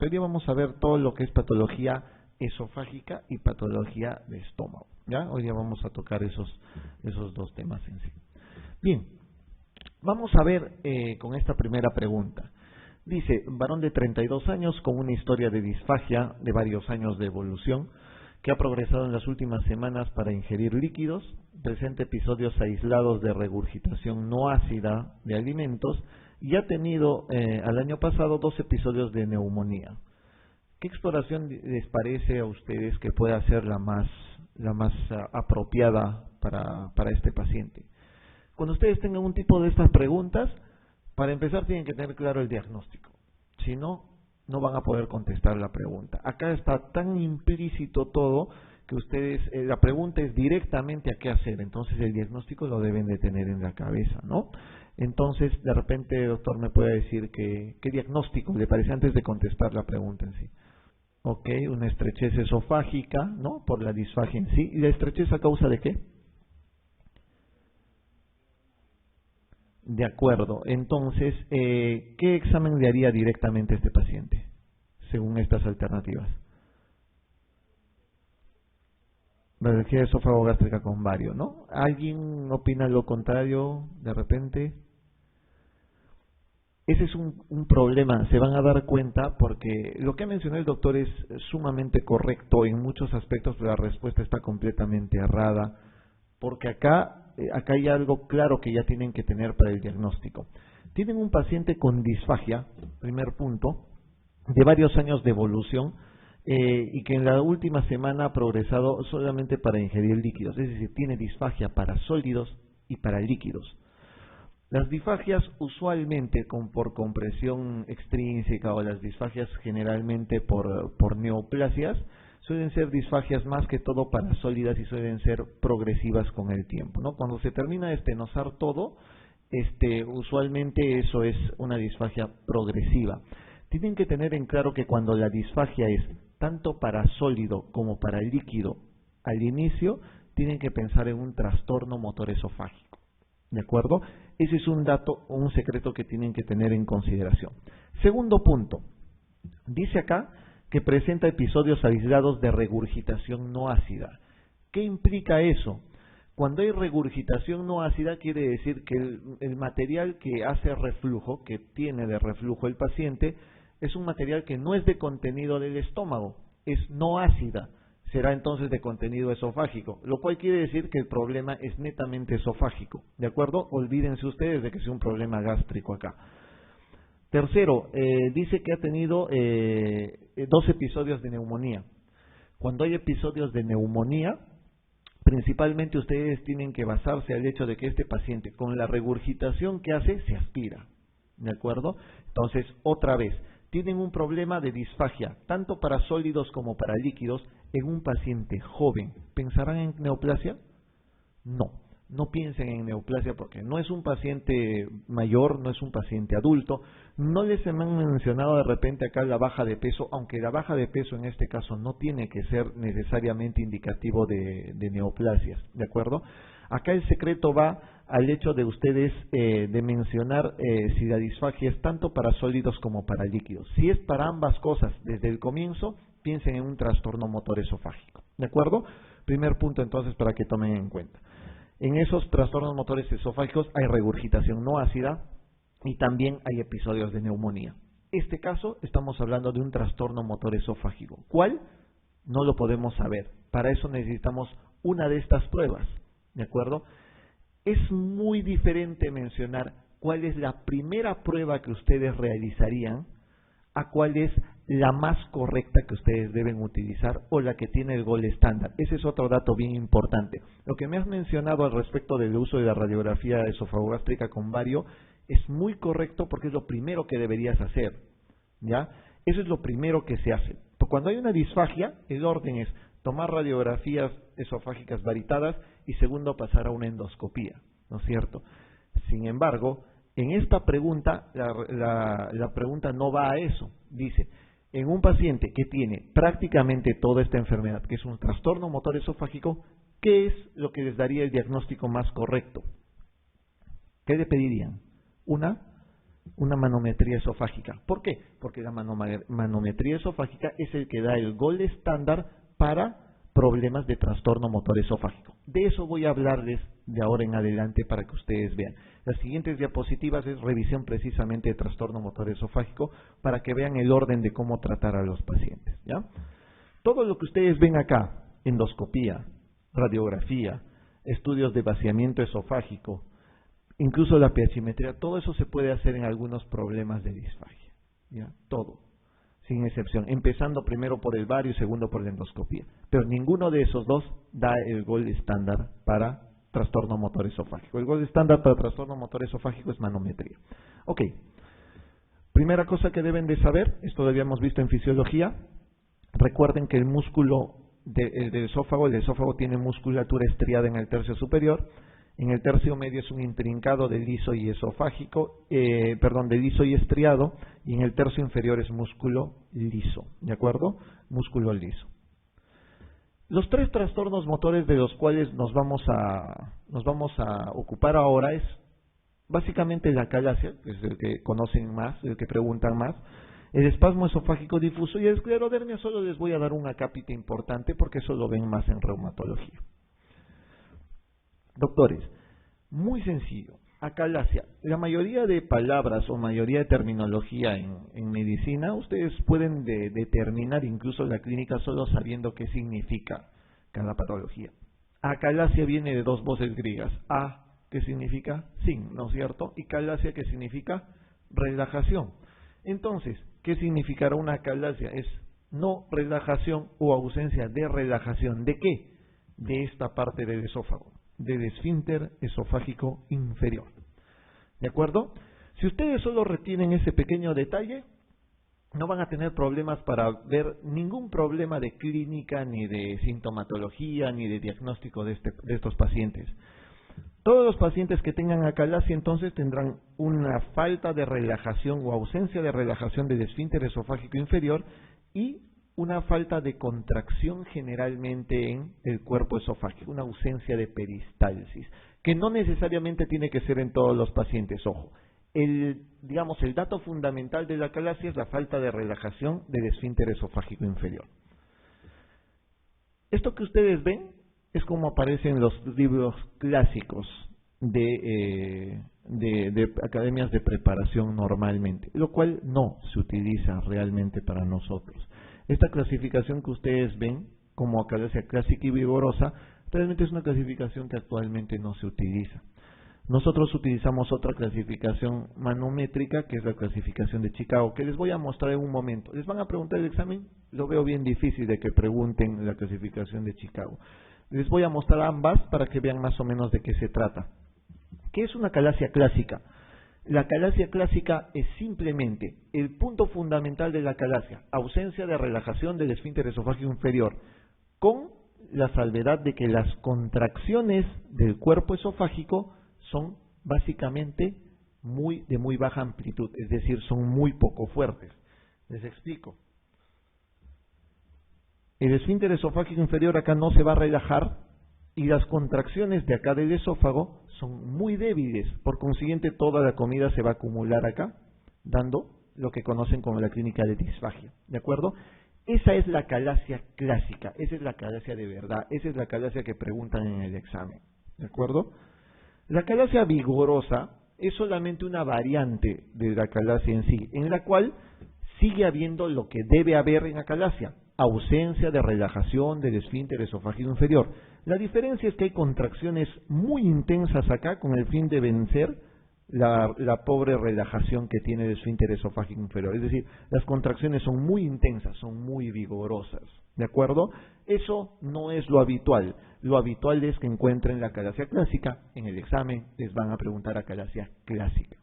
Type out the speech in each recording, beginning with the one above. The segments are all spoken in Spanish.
Hoy día vamos a ver todo lo que es patología esofágica y patología de estómago. ¿Ya? Hoy día vamos a tocar esos dos temas en sí. Bien, vamos a ver con esta primera pregunta. Dice, varón de 32 años con una historia de disfagia de varios años de evolución, que ha progresado en las últimas semanas para ingerir líquidos, presenta episodios aislados de regurgitación no ácida de alimentos y ha tenido al año pasado 2 episodios de neumonía. ¿Qué exploración les parece a ustedes que pueda ser la más apropiada para este paciente? Cuando ustedes tengan un tipo de estas preguntas, para empezar tienen que tener claro el diagnóstico. Si no, no van a poder contestar la pregunta. Acá está tan implícito todo que ustedes, la pregunta es directamente a qué hacer. Entonces el diagnóstico lo deben de tener en la cabeza, ¿no? Entonces, de repente, doctor, me puede decir qué diagnóstico le parece antes de contestar la pregunta en sí. Ok, una estrechez esofágica, ¿no? Por la disfagia en sí. ¿Y la estrechez a causa de qué? De acuerdo. Entonces, ¿qué examen le haría directamente a este paciente, según estas alternativas? Radiología esófago-gástrica con vario, ¿no? ¿Alguien opina lo contrario de repente? Ese es un problema, se van a dar cuenta porque lo que mencionó el doctor es sumamente correcto en muchos aspectos, pero la respuesta está completamente errada, porque acá hay algo claro que ya tienen que tener para el diagnóstico. Tienen un paciente con disfagia, primer punto, de varios años de evolución, y que en la última semana ha progresado solamente para ingerir líquidos, es decir, tiene disfagia para sólidos y para líquidos. Las disfagias usualmente por compresión extrínseca o las disfagias generalmente por neoplasias suelen ser disfagias más que todo para sólidas y suelen ser progresivas con el tiempo, ¿no? Cuando se termina de estenosar todo, usualmente eso es una disfagia progresiva. Tienen que tener en claro que cuando la disfagia es tanto para sólido como para líquido al inicio, tienen que pensar en un trastorno motor esofágico. ¿De acuerdo? Ese es un dato o un secreto que tienen que tener en consideración. Segundo punto. Dice acá que presenta episodios aislados de regurgitación no ácida. ¿Qué implica eso? Cuando hay regurgitación no ácida quiere decir que el material que hace reflujo, que tiene de reflujo el paciente, es un material que no es de contenido del estómago, es no ácida. Será entonces de contenido esofágico, lo cual quiere decir que el problema es netamente esofágico, ¿de acuerdo? Olvídense ustedes de que sea un problema gástrico acá. Tercero, dice que ha tenido 2 episodios de neumonía. Cuando hay episodios de neumonía, principalmente ustedes tienen que basarse al hecho de que este paciente, con la regurgitación que hace, se aspira, ¿de acuerdo? Entonces, otra vez, tienen un problema de disfagia, tanto para sólidos como para líquidos, en un paciente joven. ¿Pensarán en neoplasia? No, no piensen en neoplasia porque no es un paciente mayor, no es un paciente adulto. No les han mencionado de repente acá la baja de peso, aunque la baja de peso en este caso no tiene que ser necesariamente indicativo de neoplasias, ¿de acuerdo? Acá el secreto va al hecho de ustedes de mencionar si la disfagia es tanto para sólidos como para líquidos. Si es para ambas cosas desde el comienzo, piensen en un trastorno motor esofágico, ¿de acuerdo? Primer punto entonces para que tomen en cuenta. En esos trastornos motores esofágicos hay regurgitación no ácida y también hay episodios de neumonía. Este caso estamos hablando de un trastorno motor esofágico. ¿Cuál? No lo podemos saber. Para eso necesitamos una de estas pruebas, ¿de acuerdo? Es muy diferente mencionar cuál es la primera prueba que ustedes realizarían a cuál es la más correcta que ustedes deben utilizar o la que tiene el gol estándar. Ese es otro dato bien importante. Lo que me has mencionado al respecto del uso de la radiografía esofagogástrica con vario es muy correcto porque es lo primero que deberías hacer, ¿ya? Eso es lo primero que se hace. Cuando hay una disfagia, el orden es tomar radiografías esofágicas varitadas y segundo pasar a una endoscopía, ¿no es cierto? Sin embargo, en esta pregunta, la pregunta no va a eso. Dice, en un paciente que tiene prácticamente toda esta enfermedad, que es un trastorno motor esofágico, ¿qué es lo que les daría el diagnóstico más correcto? ¿Qué le pedirían? Una una manometría esofágica. ¿Por qué? Porque la manometría esofágica es el que da el gol estándar para problemas de trastorno motor esofágico. De eso voy a hablarles de ahora en adelante para que ustedes vean. Las siguientes diapositivas es revisión precisamente de trastorno motor esofágico para que vean el orden de cómo tratar a los pacientes, ¿ya? Todo lo que ustedes ven acá, endoscopía, radiografía, estudios de vaciamiento esofágico, incluso la pH-metría, todo eso se puede hacer en algunos problemas de disfagia, ¿ya? Todo, sin excepción, empezando primero por el bario y segundo por la endoscopía. Pero ninguno de esos dos da el gol estándar para trastorno motor esofágico. El gol estándar para trastorno motor esofágico es manometría. Ok, primera cosa que deben de saber, esto lo habíamos visto en fisiología, recuerden que el músculo del esófago, el esófago tiene musculatura estriada en el tercio superior, en el tercio medio es un intrincado de liso y esofágico, de liso y estriado, y en el tercio inferior es músculo liso, ¿de acuerdo? Músculo liso. Los tres trastornos motores de los cuales nos vamos a ocupar ahora es básicamente la acalasia, que es el que conocen más, el que preguntan más, el espasmo esofágico difuso y el esclerodermia. Solo les voy a dar un acápite importante porque eso lo ven más en reumatología. Doctores, muy sencillo, acalasia. La mayoría de palabras o mayoría de terminología en medicina, ustedes pueden determinar incluso la clínica solo sabiendo qué significa cada patología. Acalasia viene de dos voces griegas, a, que significa sin, ¿no es cierto? Y calasia, que significa relajación. Entonces, ¿qué significará una acalasia? Es no relajación o ausencia de relajación. ¿De qué? De esta parte del esófago, del esfínter esofágico inferior. ¿De acuerdo? Si ustedes solo retienen ese pequeño detalle, no van a tener problemas para ver ningún problema de clínica, ni de sintomatología, ni de diagnóstico de estos pacientes. Todos los pacientes que tengan acalasia entonces tendrán una falta de relajación o ausencia de relajación del esfínter esofágico inferior y una falta de contracción generalmente en el cuerpo esofágico, una ausencia de peristalsis, que no necesariamente tiene que ser en todos los pacientes, ojo. El dato fundamental de la acalasia es la falta de relajación del esfínter esofágico inferior. Esto que ustedes ven es como aparece en los libros clásicos de academias de preparación normalmente, lo cual no se utiliza realmente para nosotros. Esta clasificación que ustedes ven como acalasia clásica y vigorosa, realmente es una clasificación que actualmente no se utiliza. Nosotros utilizamos otra clasificación manométrica, que es la clasificación de Chicago, que les voy a mostrar en un momento. ¿Les van a preguntar el examen? Lo veo bien difícil de que pregunten la clasificación de Chicago. Les voy a mostrar ambas para que vean más o menos de qué se trata. ¿Qué es una acalasia clásica? La acalasia clásica es simplemente el punto fundamental de la acalasia, ausencia de relajación del esfínter esofágico inferior, con la salvedad de que las contracciones del cuerpo esofágico son básicamente de muy baja amplitud, es decir, son muy poco fuertes. Les explico. El esfínter esofágico inferior acá no se va a relajar y las contracciones de acá del esófago son muy débiles. Por consiguiente, toda la comida se va a acumular acá, dando lo que conocen como la clínica de disfagia. ¿De acuerdo? Esa es la acalasia clásica, esa es la acalasia de verdad, esa es la acalasia que preguntan en el examen. ¿De acuerdo? La acalasia vigorosa es solamente una variante de la acalasia en sí, en la cual sigue habiendo lo que debe haber en acalasia, ausencia de relajación del esfínter esofágico inferior. La diferencia es que hay contracciones muy intensas acá con el fin de vencer la pobre relajación que tiene el esfínter esofágico inferior. Es decir, las contracciones son muy intensas, son muy vigorosas. ¿De acuerdo? Eso no es lo habitual. Lo habitual es que encuentren la acalasia clásica. En el examen les van a preguntar acalasia clásica.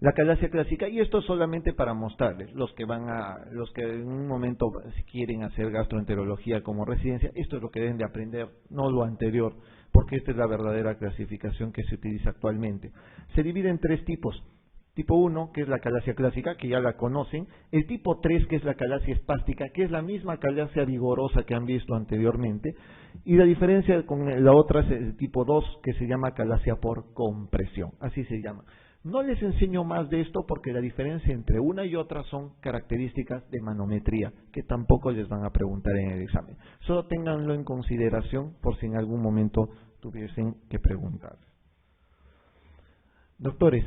La acalasia clásica, y esto solamente para mostrarles, los que en un momento quieren hacer gastroenterología como residencia, esto es lo que deben de aprender, no lo anterior, porque esta es la verdadera clasificación que se utiliza actualmente. Se divide en tres tipos. Tipo 1, que es la acalasia clásica, que ya la conocen. El tipo 3, que es la acalasia espástica, que es la misma acalasia vigorosa que han visto anteriormente. Y la diferencia con la otra es el tipo 2, que se llama acalasia por compresión. Así se llama. No les enseño más de esto porque la diferencia entre una y otra son características de manometría, que tampoco les van a preguntar en el examen. Solo ténganlo en consideración por si en algún momento tuviesen que preguntar. Doctores,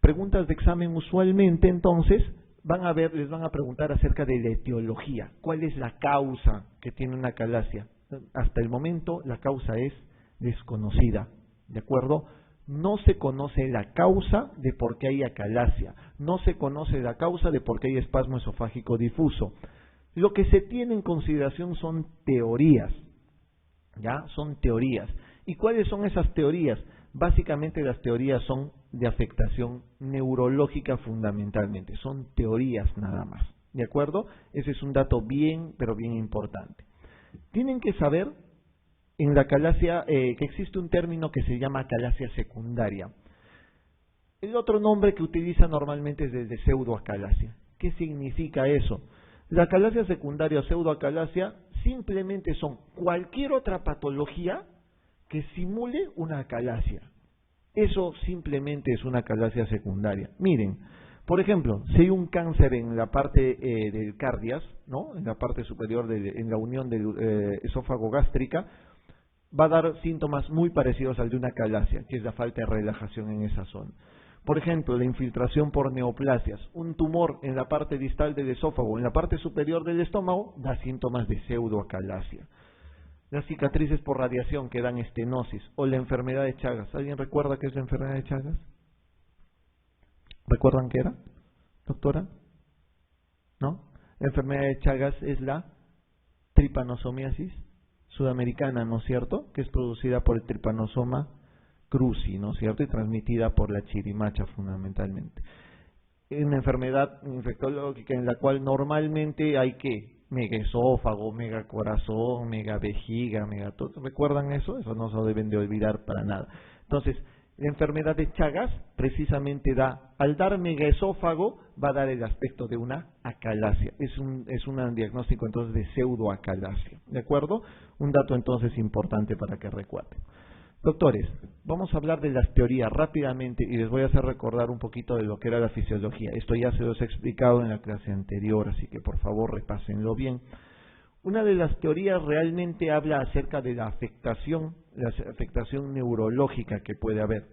preguntas de examen usualmente entonces les van a preguntar acerca de la etiología. ¿Cuál es la causa que tiene una acalasia? Hasta el momento la causa es desconocida, ¿de acuerdo? No se conoce la causa de por qué hay acalasia, no se conoce la causa de por qué hay espasmo esofágico difuso. Lo que se tiene en consideración son teorías, ¿ya? Son teorías. ¿Y cuáles son esas teorías? Básicamente las teorías son de afectación neurológica fundamentalmente, son teorías nada más, ¿de acuerdo? Ese es un dato bien, pero bien importante. Tienen que saber en la acalasia que existe un término que se llama acalasia secundaria. El otro nombre que utiliza normalmente es el de pseudoacalasia. ¿Qué significa eso? La acalasia secundaria o pseudoacalasia simplemente son cualquier otra patología que simule una acalasia. Eso simplemente es una acalasia secundaria. Miren, por ejemplo, si hay un cáncer en la parte del cardias, ¿no? En la parte superior, en la unión del esófago gástrica, va a dar síntomas muy parecidos al de una acalasia, que es la falta de relajación en esa zona. Por ejemplo, la infiltración por neoplasias, un tumor en la parte distal del esófago, en la parte superior del estómago, da síntomas de pseudoacalasia. Las cicatrices por radiación que dan estenosis, o la enfermedad de Chagas. ¿Alguien recuerda qué es la enfermedad de Chagas? ¿Recuerdan qué era, doctora? ¿No? La enfermedad de Chagas es la tripanosomiasis sudamericana, ¿no es cierto? Que es producida por el Trypanosoma cruzi, ¿no es cierto? Y transmitida por la chirimacha fundamentalmente. Es una enfermedad infectológica en la cual normalmente hay que megaesófago, megacorazón, megavejiga, todo. ¿Recuerdan eso? Eso no se lo deben de olvidar para nada. Entonces, la enfermedad de Chagas precisamente al dar megaesófago, va a dar el aspecto de una acalasia. Es un diagnóstico entonces de pseudoacalasia. ¿De acuerdo? Un dato entonces importante para que recuerden. Doctores, vamos a hablar de las teorías rápidamente y les voy a hacer recordar un poquito de lo que era la fisiología. Esto ya se los he explicado en la clase anterior, así que por favor repásenlo bien. Una de las teorías realmente habla acerca de la afectación neurológica que puede haber.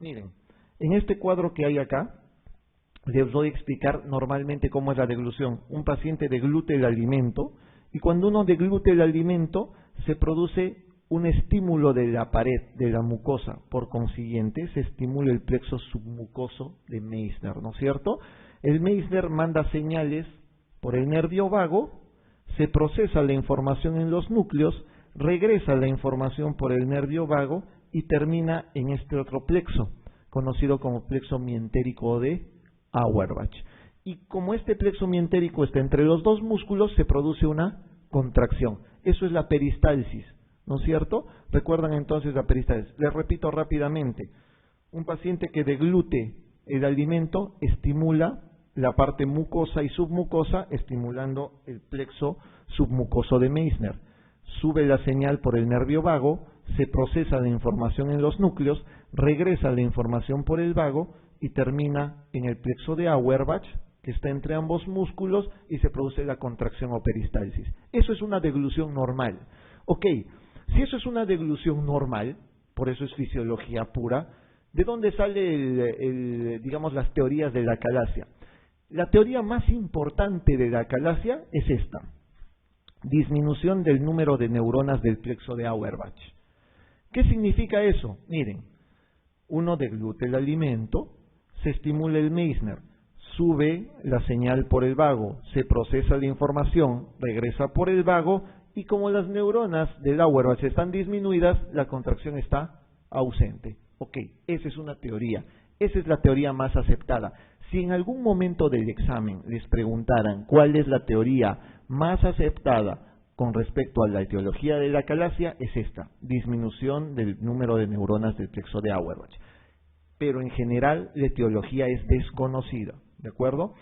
Miren, en este cuadro que hay acá, les voy a explicar normalmente cómo es la deglución. Un paciente deglute el alimento y cuando uno deglute el alimento se produce un estímulo de la pared, de la mucosa. Por consiguiente, se estimula el plexo submucoso de Meissner, ¿no es cierto? El Meissner manda señales por el nervio vago, se procesa la información en los núcleos, regresa la información por el nervio vago y termina en este otro plexo, conocido como plexo mientérico de Auerbach. Y como este plexo mientérico está entre los dos músculos, se produce una contracción. Eso es la peristalsis, ¿no es cierto? ¿Recuerdan entonces la peristalsis? Les repito rápidamente. Un paciente que deglute el alimento estimula la parte mucosa y submucosa, estimulando el plexo submucoso de Meissner. Sube la señal por el nervio vago, se procesa la información en los núcleos, regresa la información por el vago y termina en el plexo de Auerbach, que está entre ambos músculos, y se produce la contracción o peristalsis. Eso es una deglución normal. Ok, si eso es una deglución normal, por eso es fisiología pura, ¿de dónde sale digamos, las teorías de la acalasia? La teoría más importante de la acalasia es esta: disminución del número de neuronas del plexo de Auerbach. ¿Qué significa eso? Miren, uno deglute el alimento, se estimula el Meissner, sube la señal por el vago, se procesa la información, regresa por el vago, y como las neuronas del Auerbach están disminuidas, la contracción está ausente. Ok, esa es una teoría. Esa es la teoría más aceptada. Si en algún momento del examen les preguntaran cuál es la teoría más aceptada con respecto a la etiología de la acalasia, es esta: disminución del número de neuronas del plexo de Auerbach. Pero en general la etiología es desconocida, ¿de acuerdo?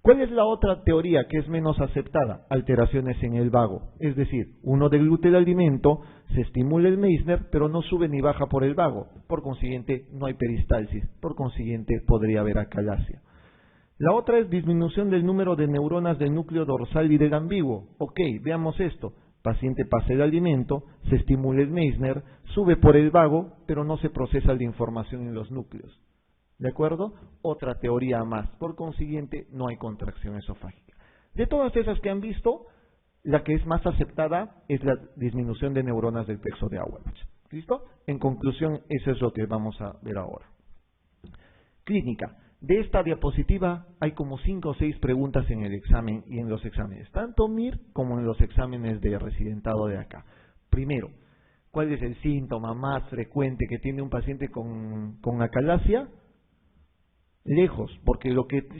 ¿Cuál es la otra teoría que es menos aceptada? Alteraciones en el vago. Es decir, uno deglute el alimento, se estimula el Meissner, pero no sube ni baja por el vago. Por consiguiente, no hay peristalsis. Por consiguiente, podría haber acalasia. La otra es disminución del número de neuronas del núcleo dorsal y del ambiguo. Ok, veamos esto. Paciente pasa el alimento, se estimula el Meissner, sube por el vago, pero no se procesa la información en los núcleos. ¿De acuerdo? Otra teoría más. Por consiguiente, no hay contracción esofágica. De todas esas que han visto, la que es más aceptada es la disminución de neuronas del plexo de Auerbach. ¿Listo? En conclusión, eso es lo que vamos a ver ahora. Clínica. De esta diapositiva hay como 5 o 6 preguntas en el examen y en los exámenes, tanto MIR como en los exámenes de residentado de acá. Primero, ¿cuál es el síntoma más frecuente que tiene un paciente con acalasia? Lejos, porque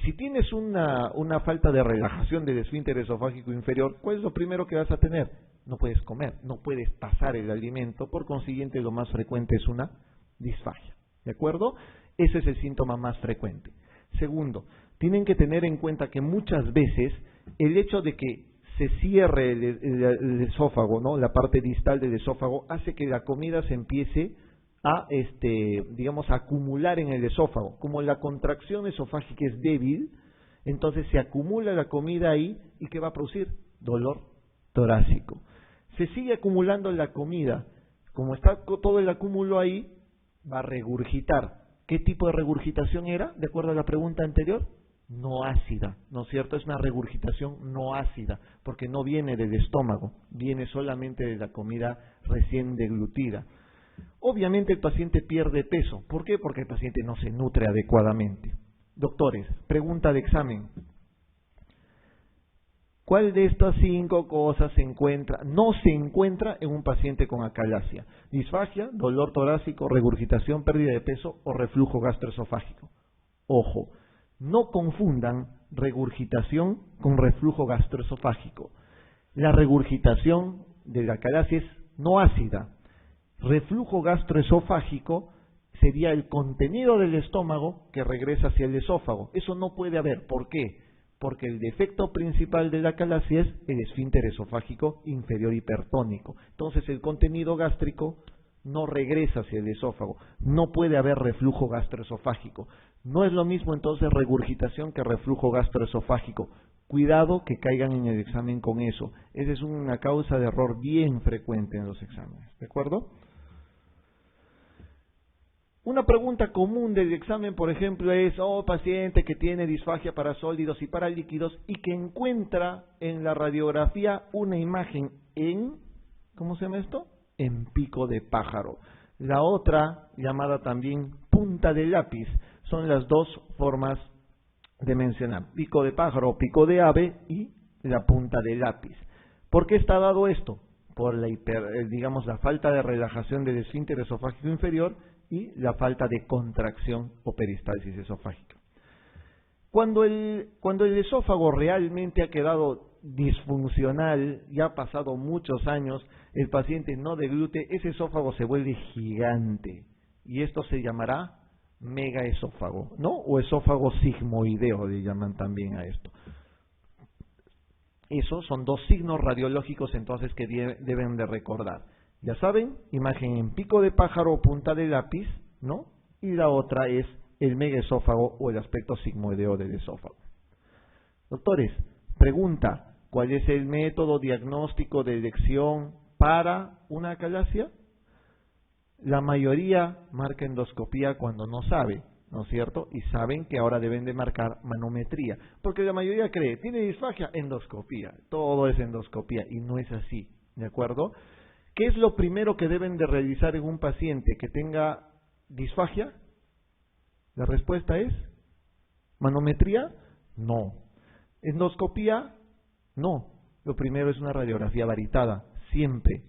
si tienes una falta de relajación del esfínter esofágico inferior, ¿cuál es lo primero que vas a tener? No puedes comer, no puedes pasar el alimento, por consiguiente lo más frecuente es una disfagia, ¿de acuerdo? Ese es el síntoma más frecuente. Segundo, tienen que tener en cuenta que muchas veces el hecho de que se cierre el esófago, ¿no? La parte distal del esófago, hace que la comida se empiece a acumular en el esófago. Como la contracción esofágica es débil, entonces se acumula la comida ahí y ¿qué va a producir? Dolor torácico. Se sigue acumulando la comida, como está todo el acúmulo ahí, va a regurgitar. ¿Qué tipo de regurgitación era? De acuerdo a la pregunta anterior, no ácida, ¿no es cierto? Es una regurgitación no ácida, porque no viene del estómago, viene solamente de la comida recién deglutida. Obviamente el paciente pierde peso. ¿Por qué? Porque el paciente no se nutre adecuadamente. Doctores, pregunta de examen. ¿Cuál de estas 5 cosas no se encuentra en un paciente con acalasia? Disfagia, dolor torácico, regurgitación, pérdida de peso o reflujo gastroesofágico. Ojo, no confundan regurgitación con reflujo gastroesofágico. La regurgitación de la acalasia es no ácida. Reflujo gastroesofágico sería el contenido del estómago que regresa hacia el esófago. Eso no puede haber. ¿Por qué? Porque el defecto principal de la acalasia es el esfínter esofágico inferior hipertónico. Entonces el contenido gástrico no regresa hacia el esófago. No puede haber reflujo gastroesofágico. No es lo mismo entonces regurgitación que reflujo gastroesofágico. Cuidado que caigan en el examen con eso. Esa es una causa de error bien frecuente en los exámenes. ¿De acuerdo? Una pregunta común del examen, por ejemplo, es, paciente que tiene disfagia para sólidos y para líquidos y que encuentra en la radiografía una imagen en, ¿cómo se llama esto? En pico de pájaro. La otra, llamada también punta de lápiz, son las dos formas de mencionar, pico de pájaro, pico de ave y la punta de lápiz. ¿Por qué está dado esto? Por la falta de relajación del esfínter esofágico inferior y la falta de contracción o peristalsis esofágica. Cuando el esófago realmente ha quedado disfuncional, ya ha pasado muchos años, el paciente no deglute, ese esófago se vuelve gigante y esto se llamará megaesófago, ¿no? O esófago sigmoideo le llaman también a esto. Esos son 2 signos radiológicos entonces que deben de recordar. Ya saben, imagen en pico de pájaro o punta de lápiz, ¿no? Y la otra es el megaesófago o el aspecto sigmoideo del esófago. Doctores, pregunta, ¿cuál es el método diagnóstico de elección para una acalasia? La mayoría marca endoscopía cuando no sabe, ¿no es cierto? Y saben que ahora deben de marcar manometría, porque la mayoría cree, ¿tiene disfagia? Endoscopía, todo es endoscopía, y no es así, ¿de acuerdo? ¿Qué es lo primero que deben de realizar en un paciente que tenga disfagia? La respuesta es, ¿manometría? No. ¿Endoscopía? No. Lo primero es una radiografía varitada, siempre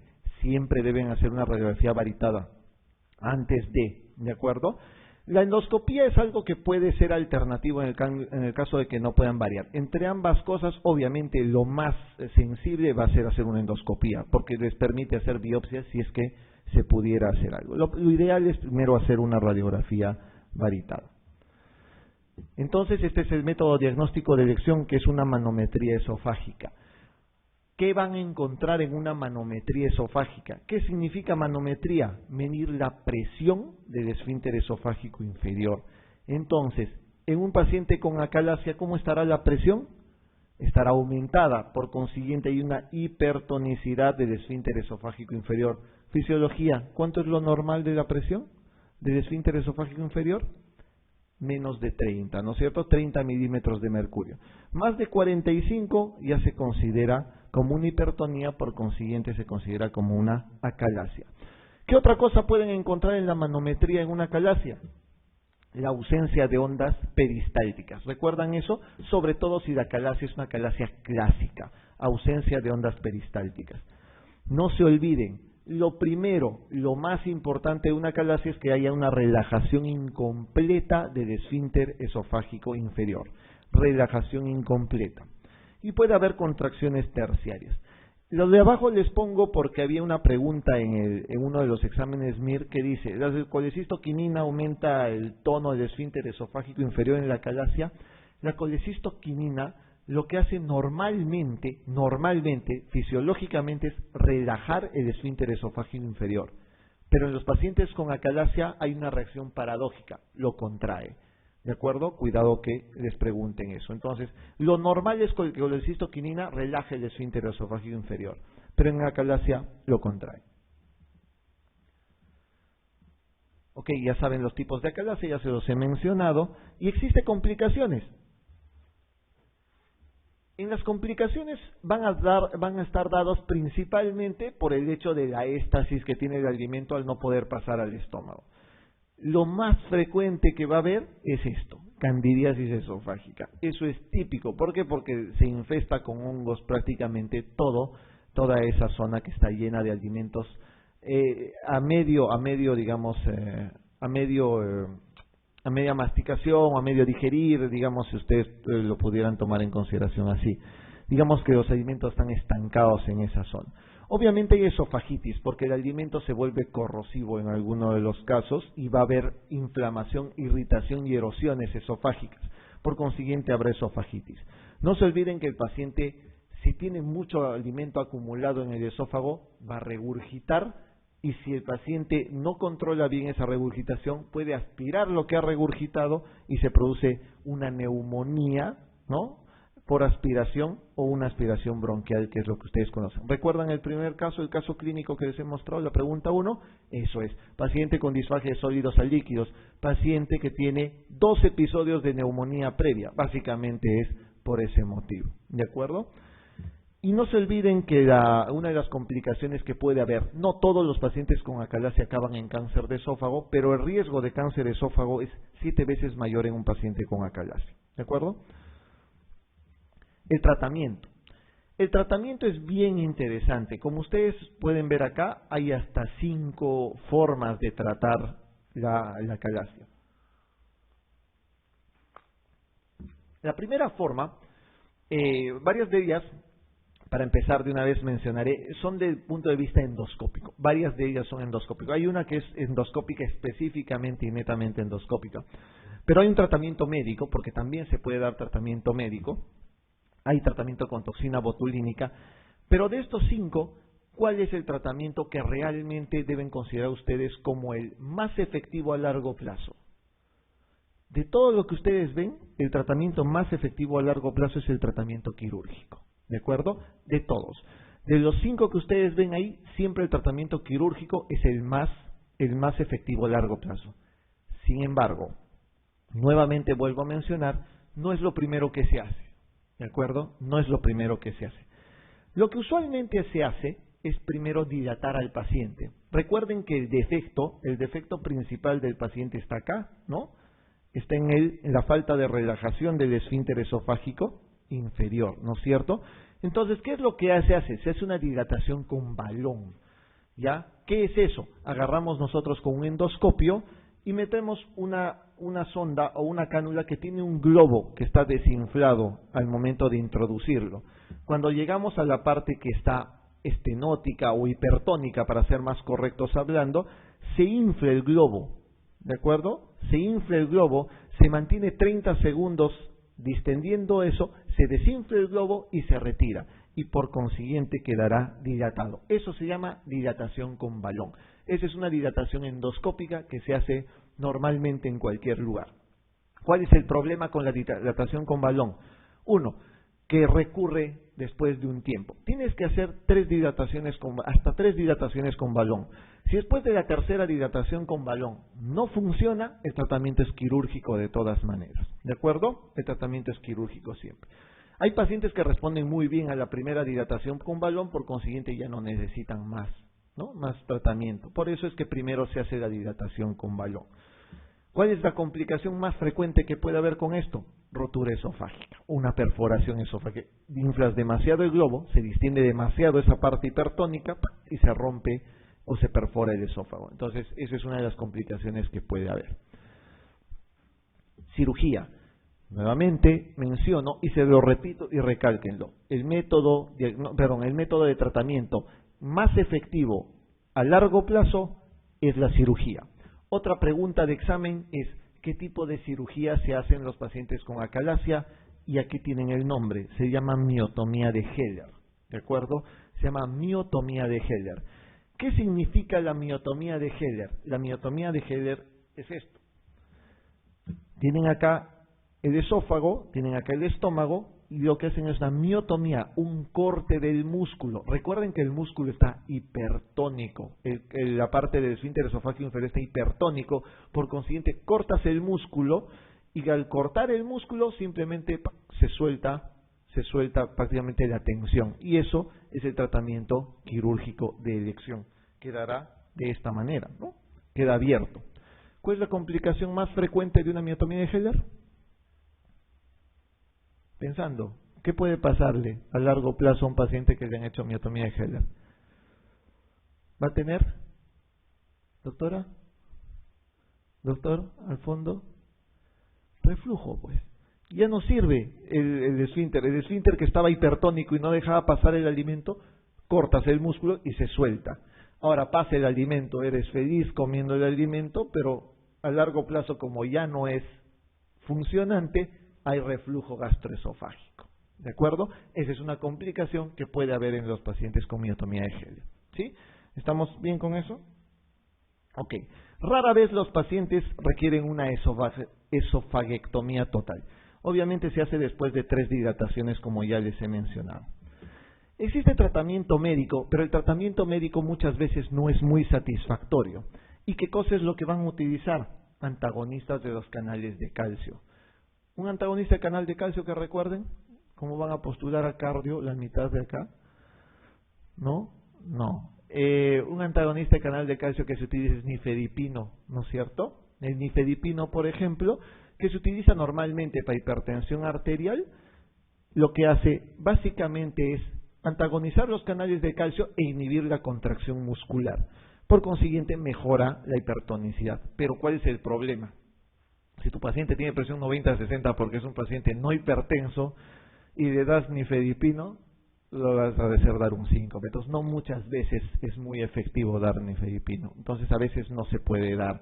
deben hacer una radiografía varitada antes ¿de acuerdo? La endoscopía es algo que puede ser alternativo en el caso de que no puedan variar. Entre ambas cosas, obviamente, lo más sensible va a ser hacer una endoscopía, porque les permite hacer biopsias si es que se pudiera hacer algo. Lo ideal es primero hacer una radiografía varitada. Entonces, este es el método diagnóstico de elección, que es una manometría esofágica. ¿Qué van a encontrar en una manometría esofágica? ¿Qué significa manometría? Medir la presión del esfínter esofágico inferior. Entonces, en un paciente con acalasia, ¿cómo estará la presión? Estará aumentada, por consiguiente hay una hipertonicidad del esfínter esofágico inferior. Fisiología, ¿cuánto es lo normal de la presión del esfínter esofágico inferior? Menos de 30, ¿no es cierto? 30 milímetros de mercurio. Más de 45 ya se considera como una hipertonía, por consiguiente se considera como una acalasia. ¿Qué otra cosa pueden encontrar en la manometría en una acalasia? La ausencia de ondas peristálticas. ¿Recuerdan eso? Sobre todo si la acalasia es una acalasia clásica, ausencia de ondas peristálticas. No se olviden, lo primero, lo más importante de una acalasia es que haya una relajación incompleta del esfínter esofágico inferior. Relajación incompleta. Y puede haber contracciones terciarias. Lo de abajo les pongo porque había una pregunta en uno de los exámenes MIR que dice, ¿la colecistoquinina aumenta el tono del esfínter esofágico inferior en la acalasia? La colecistoquinina lo que hace normalmente, fisiológicamente, es relajar el esfínter esofágico inferior. Pero en los pacientes con acalasia hay una reacción paradójica, lo contrae. ¿De acuerdo? Cuidado que les pregunten eso. Entonces, lo normal es que la colecistoquinina relaje el esfínter esofágico inferior, pero en acalasia lo contrae. Ok, ya saben los tipos de acalasia, ya se los he mencionado, y existen complicaciones. En las complicaciones van a estar dados principalmente por el hecho de la éstasis que tiene el alimento al no poder pasar al estómago. Lo más frecuente que va a haber es esto, candidiasis esofágica. Eso es típico. ¿Por qué? Porque se infesta con hongos prácticamente toda esa zona que está llena de alimentos a media masticación o a medio digerir, digamos, si ustedes lo pudieran tomar en consideración así. Digamos que los alimentos están estancados en esa zona. Obviamente hay esofagitis, porque el alimento se vuelve corrosivo en alguno de los casos y va a haber inflamación, irritación y erosiones esofágicas. Por consiguiente habrá esofagitis. No se olviden que el paciente, si tiene mucho alimento acumulado en el esófago, va a regurgitar, y si el paciente no controla bien esa regurgitación, puede aspirar lo que ha regurgitado y se produce una neumonía, ¿no?, por aspiración o una aspiración bronquial, que es lo que ustedes conocen. ¿Recuerdan el primer caso, el caso clínico que les he mostrado, la pregunta 1? Eso es, paciente con disfagia de sólidos a líquidos, paciente que tiene 2 episodios de neumonía previa, básicamente es por ese motivo, ¿de acuerdo? Y no se olviden que una de las complicaciones que puede haber, no todos los pacientes con acalasia acaban en cáncer de esófago, pero el riesgo de cáncer de esófago es 7 veces mayor en un paciente con acalasia, ¿de acuerdo? El tratamiento. El tratamiento es bien interesante. Como ustedes pueden ver acá, hay hasta 5 formas de tratar la acalasia. La primera forma, varias de ellas, para empezar de una vez mencionaré, son del punto de vista endoscópico. Varias de ellas son endoscópicas. Hay una que es endoscópica específicamente y netamente endoscópica. Pero hay un tratamiento médico, porque también se puede dar tratamiento médico. Hay tratamiento con toxina botulínica, pero de estos 5, ¿cuál es el tratamiento que realmente deben considerar ustedes como el más efectivo a largo plazo? De todo lo que ustedes ven, el tratamiento más efectivo a largo plazo es el tratamiento quirúrgico, ¿de acuerdo? De todos. De los 5 que ustedes ven ahí, siempre el tratamiento quirúrgico es el más efectivo a largo plazo. Sin embargo, nuevamente vuelvo a mencionar, no es lo primero que se hace. ¿De acuerdo? No es lo primero que se hace. Lo que usualmente se hace es primero dilatar al paciente. Recuerden que el defecto principal del paciente está acá, ¿no? Está en la falta de relajación del esfínter esofágico inferior, ¿no es cierto? Entonces, ¿qué es lo que se hace? Se hace una dilatación con balón, ¿ya? ¿Qué es eso? Agarramos nosotros con un endoscopio y metemos una sonda o una cánula que tiene un globo que está desinflado al momento de introducirlo. Cuando llegamos a la parte que está estenótica o hipertónica, para ser más correctos hablando, se infla el globo, ¿de acuerdo? se infla el globo, se mantiene 30 segundos distendiendo eso, se desinfla el globo y se retira, y por consiguiente quedará dilatado. Eso se llama dilatación con balón. Esa es una dilatación endoscópica que se hace normalmente en cualquier lugar. ¿Cuál es el problema con la dilatación con balón? Uno, que recurre después de un tiempo. Tienes que hacer hasta tres dilataciones con balón. Si después de la tercera dilatación con balón no funciona, el tratamiento es quirúrgico de todas maneras. ¿De acuerdo? El tratamiento es quirúrgico siempre. Hay pacientes que responden muy bien a la primera dilatación con balón, por consiguiente ya no necesitan más, ¿no? Más tratamiento. Por eso es que primero se hace la dilatación con balón. ¿Cuál es la complicación más frecuente que puede haber con esto? Rotura esofágica, una perforación esofágica. Inflas demasiado el globo, se distiende demasiado esa parte hipertónica y se rompe o se perfora el esófago. Entonces, esa es una de las complicaciones que puede haber. Cirugía. Nuevamente menciono y se lo repito y recálquenlo. El método de tratamiento más efectivo a largo plazo es la cirugía. Otra pregunta de examen es ¿qué tipo de cirugía se hacen los pacientes con acalasia? Y aquí tienen el nombre, se llama miotomía de Heller, ¿de acuerdo? Se llama miotomía de Heller. ¿Qué significa la miotomía de Heller? La miotomía de Heller es esto. Tienen acá el esófago, tienen acá el estómago, y lo que hacen es una miotomía, un corte del músculo. Recuerden que el músculo está hipertónico, la parte del esfínter esofágico inferior está hipertónico, por consiguiente cortas el músculo y al cortar el músculo simplemente se suelta prácticamente la tensión, y eso es el tratamiento quirúrgico de elección. Quedará de esta manera, ¿no? Queda abierto. ¿Cuál es la complicación más frecuente de una miotomía de Heller? Pensando, ¿qué puede pasarle a largo plazo a un paciente que le han hecho miotomía de Heller? ¿Va a tener, doctora? ¿Doctor, al fondo? Reflujo, pues. Ya no sirve el esfínter que estaba hipertónico y no dejaba pasar el alimento, cortas el músculo y se suelta. Ahora pasa el alimento, eres feliz comiendo el alimento, pero a largo plazo, como ya no es funcionante, hay reflujo gastroesofágico. ¿De acuerdo? Esa es una complicación que puede haber en los pacientes con miotomía de Heller. ¿Sí? ¿Estamos bien con eso? Ok. Rara vez los pacientes requieren una esofaguectomía total. Obviamente se hace después de 3 dilataciones, como ya les he mencionado. Existe tratamiento médico, pero el tratamiento médico muchas veces no es muy satisfactorio. ¿Y qué cosa es lo que van a utilizar? Antagonistas de los canales de calcio. Un antagonista de canal de calcio que recuerden, ¿cómo van a postular a cardio la mitad de acá? ¿No? No. Un antagonista de canal de calcio que se utiliza es nifedipino, ¿no es cierto? El nifedipino, por ejemplo, que se utiliza normalmente para hipertensión arterial, lo que hace básicamente es antagonizar los canales de calcio e inhibir la contracción muscular. Por consiguiente, mejora la hipertonicidad. Pero ¿cuál es el problema? Si tu paciente tiene presión 90-60 porque es un paciente no hipertenso y le das nifedipino, lo vas a hacer dar un síncope. Entonces, no muchas veces es muy efectivo dar nifedipino. Entonces, a veces no se puede dar.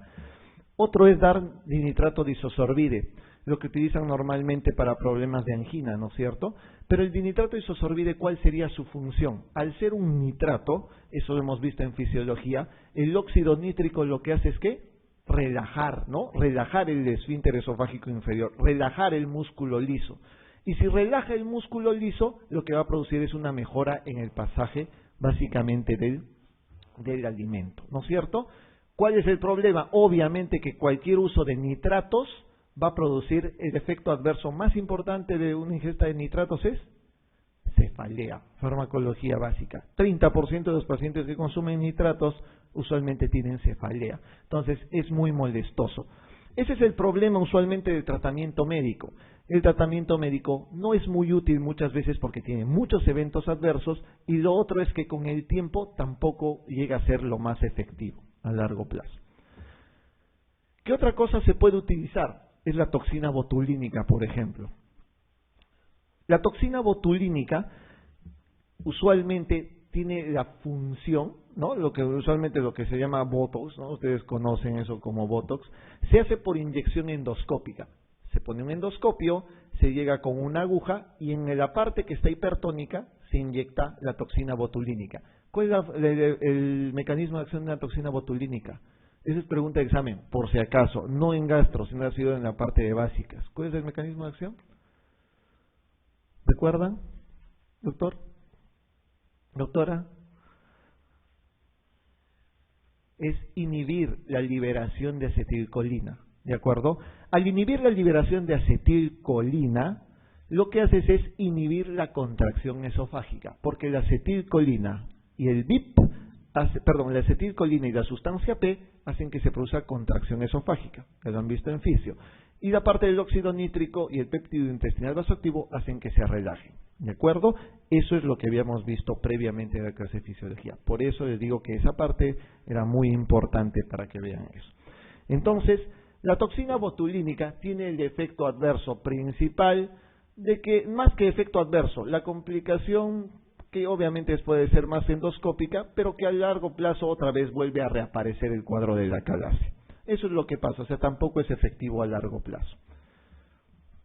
Otro es dar dinitrato de isosorbide, lo que utilizan normalmente para problemas de angina, ¿no es cierto? Pero el dinitrato de isosorbide, ¿cuál sería su función? Al ser un nitrato, eso lo hemos visto en fisiología, el óxido nítrico lo que hace es que relajar, ¿no? Relajar el esfínter esofágico inferior, relajar el músculo liso. Y si relaja el músculo liso, lo que va a producir es una mejora en el pasaje, básicamente, del alimento, ¿no es cierto? ¿Cuál es el problema? Obviamente que cualquier uso de nitratos va a producir el efecto adverso más importante de una ingesta de nitratos es cefalea, farmacología básica. 30% de los pacientes que consumen nitratos usualmente tienen cefalea. Entonces es muy molestoso. Ese es el problema usualmente del tratamiento médico. El tratamiento médico no es muy útil muchas veces porque tiene muchos eventos adversos, y lo otro es que con el tiempo tampoco llega a ser lo más efectivo a largo plazo. ¿Qué otra cosa se puede utilizar? Es la toxina botulínica, por ejemplo. La toxina botulínica usualmente tiene la función, ¿no? Lo que se llama Botox, ¿no? Ustedes conocen eso como Botox, se hace por inyección endoscópica. Se pone un endoscopio, se llega con una aguja y en la parte que está hipertónica se inyecta la toxina botulínica. ¿Cuál es el mecanismo de acción de la toxina botulínica? Esa es pregunta de examen, por si acaso, no en gastro, sino ha sido en la parte de básicas. ¿Cuál es el mecanismo de acción? ¿Recuerdan, doctor? ¿Doctora? Es inhibir la liberación de acetilcolina, ¿de acuerdo? Al inhibir la liberación de acetilcolina, lo que haces es inhibir la contracción esofágica, porque la acetilcolina y el BIP, la acetilcolina y la sustancia P hacen que se produzca contracción esofágica, lo han visto en fisio, y la parte del óxido nítrico y el péptido intestinal vasoactivo hacen que se relajen, ¿de acuerdo? Eso es lo que habíamos visto previamente en la clase de fisiología, por eso les digo que esa parte era muy importante para que vean eso. Entonces, la toxina botulínica tiene el efecto adverso principal de que, más que efecto adverso, la complicación que obviamente puede ser más endoscópica, pero que a largo plazo otra vez vuelve a reaparecer el cuadro de la calasia. Eso es lo que pasa, o sea, tampoco es efectivo a largo plazo.